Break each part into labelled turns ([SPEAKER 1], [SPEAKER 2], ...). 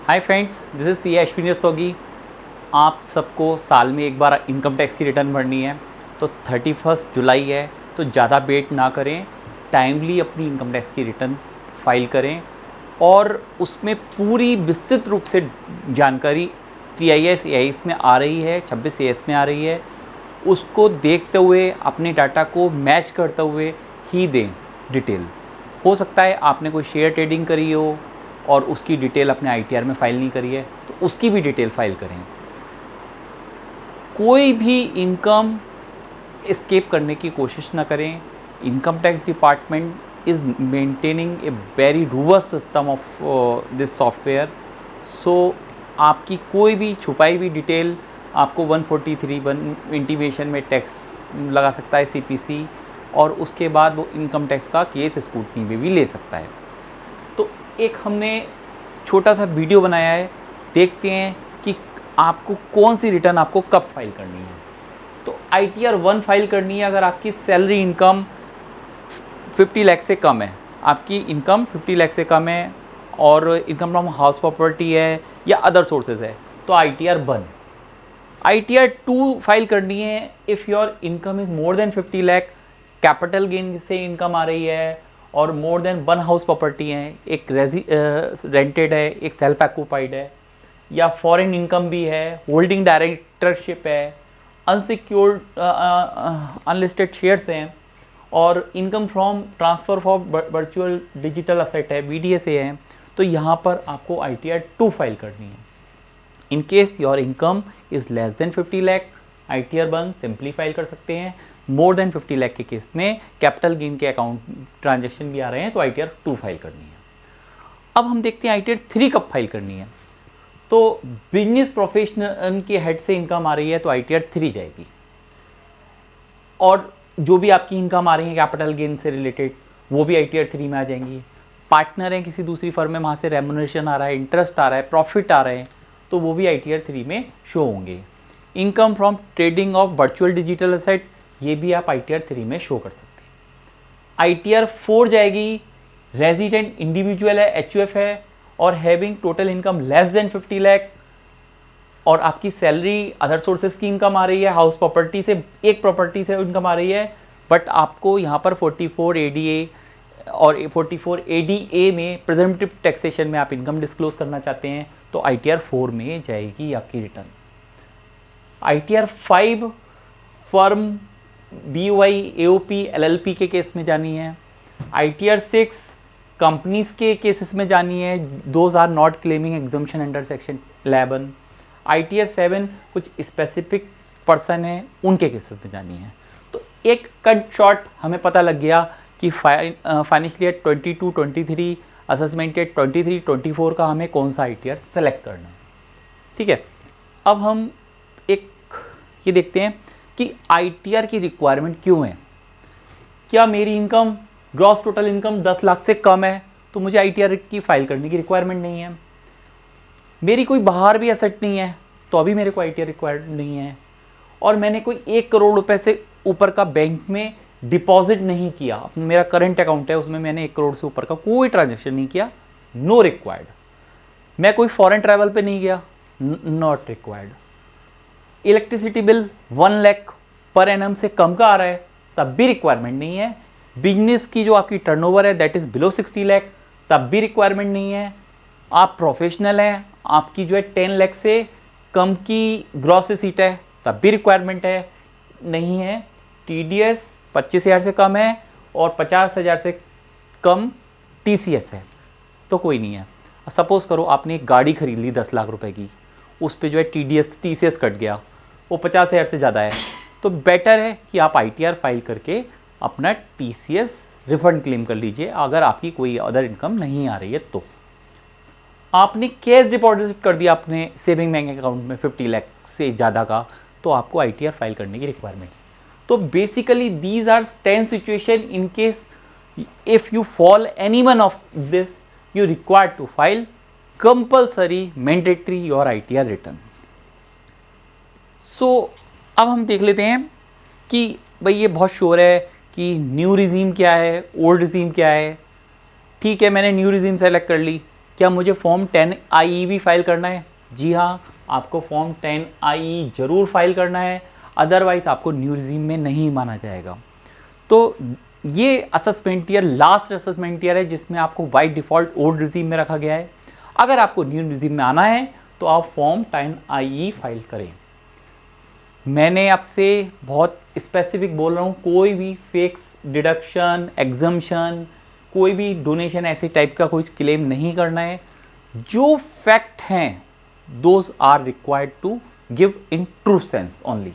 [SPEAKER 1] Hi friends, this is C Ashwini Rastogi. आप सबको साल में एक बार इनकम टैक्स की रिटर्न भरनी है, तो 31 जुलाई है, तो ज़्यादा वेट ना करें, टाइमली अपनी इनकम टैक्स की रिटर्न फाइल करें और उसमें पूरी विस्तृत रूप से जानकारी TIS AIS में आ रही है, 26 AS में आ रही है, उसको देखते हुए अपने डाटा को मैच करते हुए ही दें डिटेल। हो सकता है आपने कोई शेयर ट्रेडिंग करी हो और उसकी डिटेल अपने ITR में फ़ाइल नहीं करी है, तो उसकी भी डिटेल फाइल करें। कोई भी इनकम एस्केप करने की कोशिश ना करें। Income tax department is maintaining a very robust system of this software. So आपकी कोई भी छुपाई हुई डिटेल आपको 143 इंटीमेशन में टैक्स लगा सकता है CPC, और उसके बाद वो इनकम टैक्स का केस स्क्रूटनी में भी ले सकता है। तो एक हमने छोटा सा वीडियो बनाया है, देखते हैं कि आपको कौन सी रिटर्न आपको कब फाइल करनी है। तो ITR 1 फाइल करनी है अगर आपकी सैलरी इनकम 50 लाख से कम है, आपकी इनकम 50 लाख से कम है और इनकम फ्रॉम हाउस प्रॉपर्टी है या अदर सोर्सेज है, तो ITR 1। ITR 2 फाइल करनी है if your income is more than 50 lakh, capital gain से इनकम आ रही है और मोर देन 1 हाउस प्रॉपर्टी है, एक रेंटेड है, एक सेल्फ ऑक्यूपाइड है, या फॉरेन इनकम भी है, होल्डिंग डायरेक्टरशिप है, अनसिक्योर्ड अनलिस्टेड शेयर्स हैं, और income from transfer for virtual digital asset है, BDSA है, तो यहाँ पर आपको ITR 2 फाइल करनी है। In case your income is less than 50 lakh, ITR 1 simply file कर सकते हैं। मोर देन 50 लाख के केस में कैपिटल गेन के अकाउंट ट्रांजैक्शन भी आ रहे हैं, तो ITR 2 फाइल करनी है। अब हम देखते हैं ITR 3 कब फाइल करनी है। तो बिजनेस प्रोफेशनल के हेड से इनकम आ रही है तो ITR 3 जाएगी, और जो भी आपकी इनकम आ रही है कैपिटल गेन से रिलेटेड वो भी ITR 3 में आ जाएंगी। पार्टनर हैं किसी दूसरी फर्म में, वहाँ से रेम्युनरेशन आ रहा है, इंटरेस्ट आ रहा है, प्रॉफिट आ रहे हैं, तो वो भी ITR 3 में शो होंगे। Income from trading of virtual digital asset, ये भी आप ITR 3 में शो कर सकते हैं। ITR 4 जाएगी, रेजिडेंट इंडिविजुअल है, HUF है, और having total income less than 50 lakh, और आपकी सैलरी अदर सोर्सेज की इनकम आ रही है, हाउस प्रॉपर्टी से, एक प्रॉपर्टी से इनकम आ रही है, बट आपको यहाँ पर 44 ADA और 44 ADA में प्रिजम्पटिव टैक्सेशन में आप इनकम डिस्क्लोज करना चाहते हैं, तो ITR 4 में जाएगी आपकी return. ITR 5 firm BOI AOP LLP के केस में जानी है। ITR 6 कंपनीज के केसेस में जानी है, those are not claiming exemption under section 11। ITR 7 कुछ स्पेसिफिक पर्सन है उनके केसेस में जानी है। तो एक कट शॉट हमें पता लग गया कि फाइनेंशियल ईयर 22-23 असेसमेंट ईयर 23-24 का हमें कौन सा ITR सेलेक्ट करना है। ठीक है, अब हम एक ये देखते हैं कि ITR की रिक्वायरमेंट क्यों है। क्या मेरी income gross total income 10 lakh से कम है तो मुझे ITR की फाइल करने की रिक्वायरमेंट नहीं है। मेरी कोई बाहर भी एसेट नहीं है तो अभी मेरे को ITR रिक्वायर्ड नहीं है, और मैंने कोई 1 करोड़ रुपए से ऊपर का बैंक में डिपॉजिट नहीं किया, मेरा करंट अकाउंट है उसमें मैंने 1 करोड़ से ऊपर का कोई ट्रांजेक्शन नहीं किया, नो रिक्वायर्ड। मैं कोई फॉरेन ट्रैवल पे नहीं गया, not required. Electricity bill 1 lakh per annum से कम का आ रहा है, तब भी रिक्वायरमेंट नहीं है। बिजनेस की जो आपकी टर्नओवर है दैट इज़ बिलो 60 लाख, तब भी रिक्वायरमेंट नहीं है। आप प्रोफेशनल हैं, आपकी जो है 10 लाख से कम की ग्रॉस रिसीट है, तब भी रिक्वायरमेंट है नहीं है। TDS 25,000 से कम है और 50,000 से कम TCS है, तो कोई नहीं है। सपोज़ करो आपने एक गाड़ी खरीद ली 10 लाख रुपए की, उस पर जो है TCS कट गया, वो 50,000 से ज़्यादा है, तो बेटर है कि आप ITR फाइल करके अपना TCS रिफंड क्लेम कर लीजिए अगर आपकी कोई अदर इनकम नहीं आ रही है। तो आपने कैश डिपॉजिट कर दिया अपने सेविंग बैंक अकाउंट में 50 लाख से ज़्यादा का, तो आपको ITR फाइल करने की रिक्वायरमेंट। तो basically these are 10 situation in case if you fall any one of this you required to file compulsory mandatory your ITR return. So अब हम देख लेते हैं कि भाई ये बहुत श्योर है कि न्यू रिजीम क्या है, ओल्ड रिजीम क्या है। ठीक है, मैंने न्यू रिजीम सेलेक्ट कर ली, क्या मुझे फॉर्म 10IE भी फाइल करना है? जी हाँ, आपको फॉर्म 10IE जरूर फाइल करना है, अदरवाइज आपको न्यू रिजीम में नहीं माना जाएगा। तो ये assessment year last assessment year है जिसमें आपको बाय डिफ़ॉल्ट ओल्ड रिजीम में रखा गया है। अगर आपको न्यू रिजीम में आना है तो आप फॉर्म 10IE फाइल करें। मैंने आपसे बहुत स्पेसिफिक बोल रहा हूँ, कोई भी फिक्स डिडक्शन, एग्जम्पशन, कोई भी डोनेशन ऐसे टाइप का कोई क्लेम नहीं करना है। जो फैक्ट हैं those are required to give in true sense only.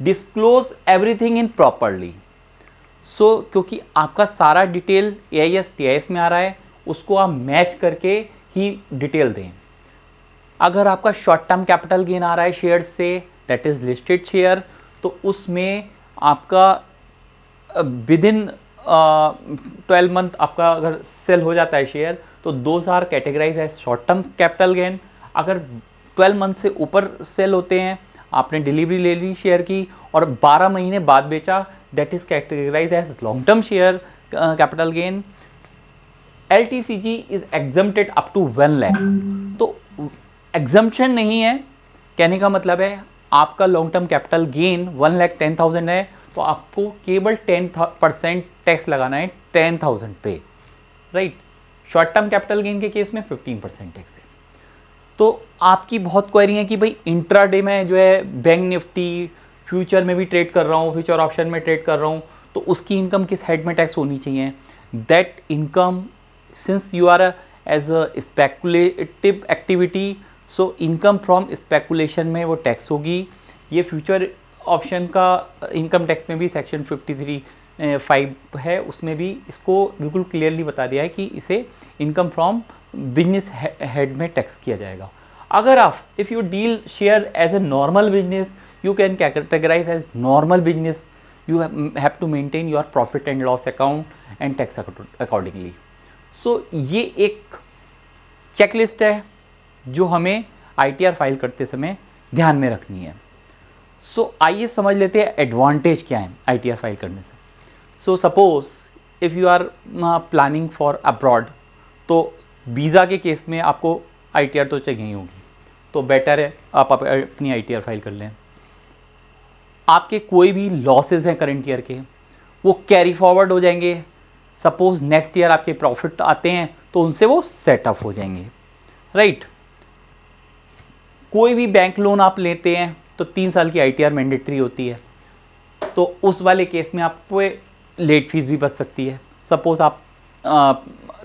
[SPEAKER 1] Disclose everything in properly. So क्योंकि आपका सारा डिटेल AIS TIS में आ रहा है, उसको आप मैच करके ही डिटेल दें। अगर आपका शॉर्ट टर्म कैपिटल गेन आ रहा है शेयर से, दैट इज लिस्टेड शेयर, तो उसमें आपका विद इन 12 मंथ आपका अगर सेल हो जाता है शेयर, तो those are categorize as short term capital gain. अगर 12 मंथ से ऊपर सेल होते हैं, आपने डिलीवरी ले ली शेयर की और 12 महीने बाद बेचा, that is categorize as long term share capital gain. LTCG is exempted up to 1 lakh. तो एग्जम्पशन नहीं है, कहने का मतलब है आपका लॉन्ग टर्म कैपिटल गेन 1,10,000 है, तो आपको केवल 10% टैक्स लगाना है 10,000 पे, right. Short term capital gain के केस में 15% टैक्स है। तो आपकी बहुत क्वेरी है कि भाई इंट्राडे में जो है बैंक निफ्टी फ्यूचर में भी ट्रेड कर रहा हूँ, फ्यूचर ऑप्शन में ट्रेड कर रहा हूँ, तो उसकी इनकम किस हेड में टैक्स होनी चाहिए? That income since you are as a speculative activity, so income from speculation में वो टैक्स होगी। ये फ्यूचर ऑप्शन का इनकम टैक्स में भी सेक्शन 53(5) है, उसमें भी इसको बिल्कुल क्लियरली बता दिया है कि इसे इनकम फ्रॉम बिजनेस हेड में टैक्स किया जाएगा। अगर आप if you deal share as a normal business, you can categorise as normal business, you have to maintain your profit and loss account and tax accordingly. So ये एक checklist है जो हमें ITR फाइल करते समय ध्यान में रखनी है। सो आइए समझ लेते हैं एडवांटेज क्या है ITR फाइल करने से। So suppose if you are planning for abroad, तो वीज़ा के केस में आपको ITR तो चाहिए ही होगी, तो बेटर है आप अपनी ITR फाइल कर लें। आपके कोई भी लॉसेस हैं करंट ईयर के, वो कैरी फॉरवर्ड हो जाएंगे। सपोज नेक्स्ट ईयर आपके प्रॉफिट आते हैं तो उनसे वो सेटअप हो जाएंगे, राइट। कोई भी बैंक लोन आप लेते हैं तो 3 साल की ITR मैंडेटरी होती है, तो उस वाले केस में आपको लेट फीस भी बच सकती है। सपोज आप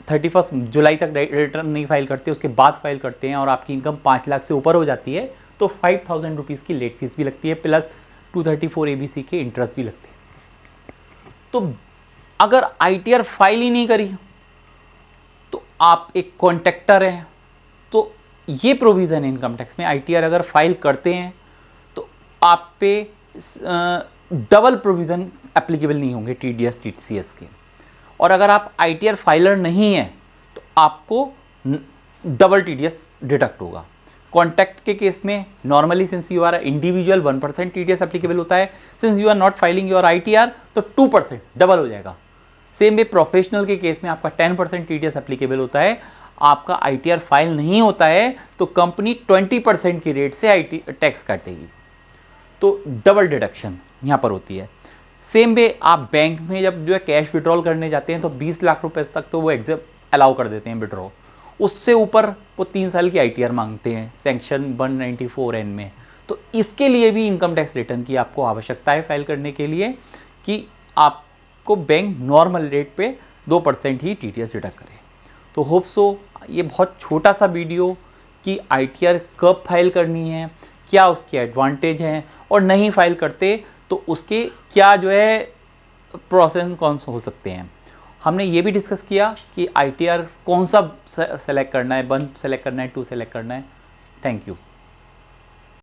[SPEAKER 1] 31 जुलाई तक रिटर्न नहीं फाइल करते, उसके बाद फाइल करते हैं और आपकी इनकम 5 लाख से ऊपर हो जाती है, तो 5,000 रुपीज़ की लेट फीस भी लगती है, प्लस 234 ABC के इंटरेस्ट भी लगते हैं। तो अगर ITR फाइल ही नहीं करी तो आप एक कॉन्ट्रैक्टर हैं, तो ये प्रोविज़न है इनकम टैक्स में, ITR अगर फाइल करते हैं तो आप पे डबल प्रोविज़न एप्लीकेबल नहीं होंगे TDS TCS के। और अगर आप ITR फाइलर नहीं हैं तो आपको डबल TDS डिडक्ट होगा। कॉन्ट्रैक्ट के केस में normally since you are individual 1% TDS applicable होता है, since you are not filing your ITR तो 2% डबल हो जाएगा। सेम वे प्रोफेशनल के केस में आपका 10% TDS एप्लीकेबल होता है, आपका ITR फाइल नहीं होता है तो कंपनी 20% की रेट से टैक्स काटेगी, तो डबल डिडक्शन यहाँ पर होती है। सेम वे आप बैंक में जब जो है कैश विड्रॉल करने जाते हैं तो 20 लाख रुपए तक तो वो एग्जेप्ट अलाउ कर देते हैं विड्रॉ, उससे ऊपर वो 3 साल की ITR मांगते हैं सेक्शन 194N में। तो इसके लिए भी इनकम टैक्स रिटर्न की आपको आवश्यकता है फाइल करने के लिए कि आपको बैंक नॉर्मल रेट पे 2% ही TDS डिडक्ट करे। तो होप सो ये बहुत छोटा सा वीडियो कि ITR कब फाइल करनी है, क्या उसके एडवांटेज हैं, और नहीं फाइल करते तो उसके क्या जो है प्रोसेस कौन से हो सकते हैं। हमने ये भी डिस्कस किया कि ITR कौन सा सेलेक्ट करना है, 1 सेलेक्ट करना है, 2 सेलेक्ट करना है। Thank you.